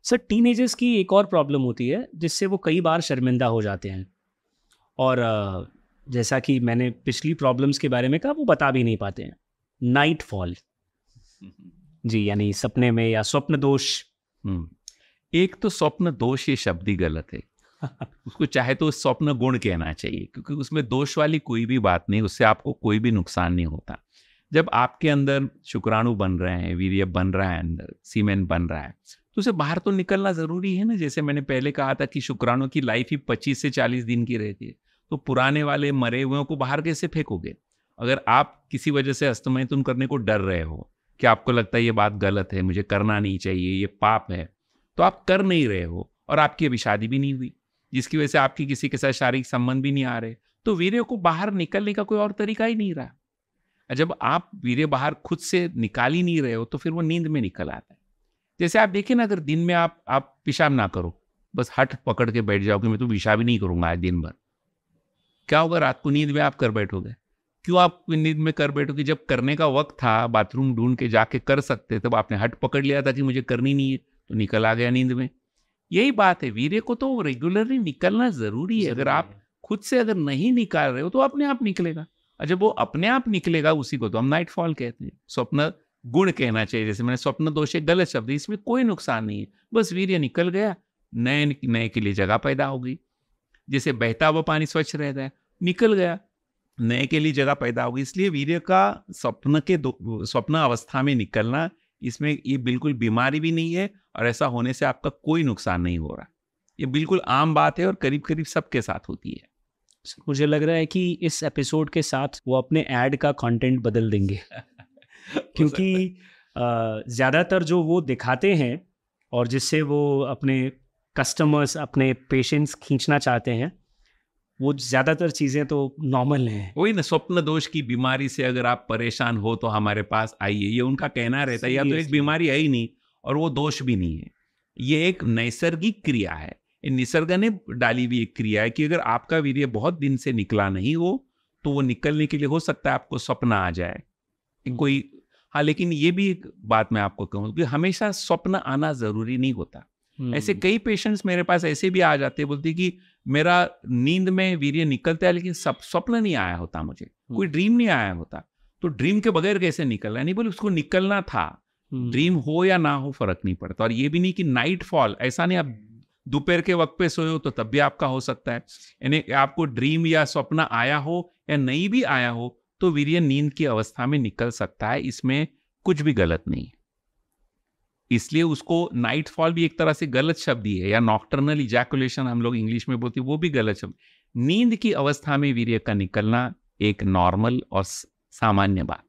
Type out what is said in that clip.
Sir teenagers की एक और प्रॉब्लम होती है जिससे वो कई बार शर्मिंदा हो जाते हैं और जैसा कि मैंने पिछली प्रॉब्लम्स के बारे में कहा वो बता भी नहीं पाते हैं। नाइट फॉल जी, यानी सपने में या स्वप्न दोष। एक तो स्वप्न दोष ये शब्द ही गलत है। उसको चाहे तो स्वप्न गुण कहना चाहिए, क्योंकि उसमें दोष वाली कोई भी बात नहीं, उससे आपको कोई भी नुकसान नहीं होता। जब आपके अंदर शुक्राणु बन रहे हैं, वीर्य बन रहा है, अंदर सीमेन बन रहा है, तो उसे बाहर तो निकलना जरूरी है ना। जैसे मैंने पहले कहा था कि शुक्राणु की लाइफ ही 25 से 40 दिन की रहती है, तो पुराने वाले मरे हुए को बाहर कैसे फेंकोगे? अगर आप किसी वजह से हस्तमैथुन करने को डर रहे हो कि आपको लगता है ये बात गलत है, मुझे करना नहीं चाहिए, ये पाप है, तो आप कर नहीं रहे हो और आपकी अभी शादी भी नहीं हुई, जिसकी वजह से आपकी किसी के साथ शारीरिक संबंध भी नहीं आ रहे, तो वीर्य को बाहर निकलने का कोई और तरीका ही नहीं रहा। जब आप वीर्य बाहर खुद से निकाल ही नहीं रहे हो तो फिर वो नींद में निकल आता है। जैसे आप देखिए ना, अगर दिन में आप पेशाब ना करो, बस हट पकड़ के बैठ जाओ कि मैं तो पेशाब ही नहीं करूंगा आज दिन भर, क्या होगा? रात को नींद में आप कर बैठोगे। क्यों आप नींद में कर बैठोगे? जब करने का वक्त था, बाथरूम ढूंढ के जाके कर सकते, तब आपने हट पकड़ लिया था कि मुझे करनी नहीं है, तो निकल आ गया नींद में। यही बात है, वीर्य को तो रेगुलरली निकलना जरूरी है। अगर आप खुद से अगर नहीं निकाल रहे हो तो अपने आप निकलेगा, और जब वो अपने आप निकलेगा उसी को तो हम नाइट फॉल कहते हैं। स्वप्न गुण कहना चाहिए। जैसे मैंने स्वप्न दोष एक गलत शब्द है, इसमें कोई नुकसान नहीं है, बस वीर्य निकल गया, नए नए के लिए जगह पैदा हो गई। जैसे बहता हुआ पानी स्वच्छ रहता है, निकल गया, नए के लिए जगह पैदा होगी। इसलिए वीर्य का स्वप्न अवस्था में निकलना, इसमें ये बिल्कुल बीमारी भी नहीं है और ऐसा होने से आपका कोई नुकसान नहीं हो रहा। ये बिल्कुल आम बात है और करीब करीब सबके साथ होती है। मुझे लग रहा है कि इस एपिसोड के साथ वो अपने ऐड का कंटेंट बदल देंगे क्योंकि ज़्यादातर जो वो दिखाते हैं और जिससे वो अपने कस्टमर्स, अपने पेशेंट्स खींचना चाहते हैं, वो ज़्यादातर चीज़ें तो नॉर्मल हैं। वही ना, स्वप्न दोष की बीमारी से अगर आप परेशान हो तो हमारे पास आइए, ये उनका कहना रहता है। या तो एक बीमारी है ही नहीं और वो दोष भी नहीं है, ये एक नैसर्गिक क्रिया है, निसर्ग ने डाली हुई एक क्रिया है कि अगर आपका वीर्य बहुत दिन से निकला नहीं हो तो वो निकलने के लिए हो सकता है आपको स्वप्न आ जाए कोई। हाँ, लेकिन ये भी एक बात मैं आपको कहूँ कि हमेशा स्वप्न आना जरूरी नहीं होता। ऐसे कई पेशेंट्स मेरे पास ऐसे भी आ जाते हैं, बोलते कि मेरा नींद में वीर्य निकलता है लेकिन स्वप्न नहीं आया होता, मुझे कोई ड्रीम नहीं आया होता। तो ड्रीम के बगैर कैसे निकल रहा है? नहीं, बोले उसको निकलना था, ड्रीम हो या ना हो फर्क नहीं पड़ता। और ये भी नहीं कि नाइट फॉल, ऐसा नहीं आप दोपहर के वक्त पे सोए हो तो तब भी आपका हो सकता है। यानी आपको ड्रीम या स्वप्न आया हो या नहीं भी आया हो तो वीर्य नींद की अवस्था में निकल सकता है, इसमें कुछ भी गलत नहीं है। इसलिए उसको नाइट फॉल भी एक तरह से गलत शब्द ही है, या नॉक्टर्नल इजैकुलेशन हम लोग इंग्लिश में बोलते हैं, वो भी गलत शब्द। नींद की अवस्था में वीर्य का निकलना एक नॉर्मल और सामान्य बात।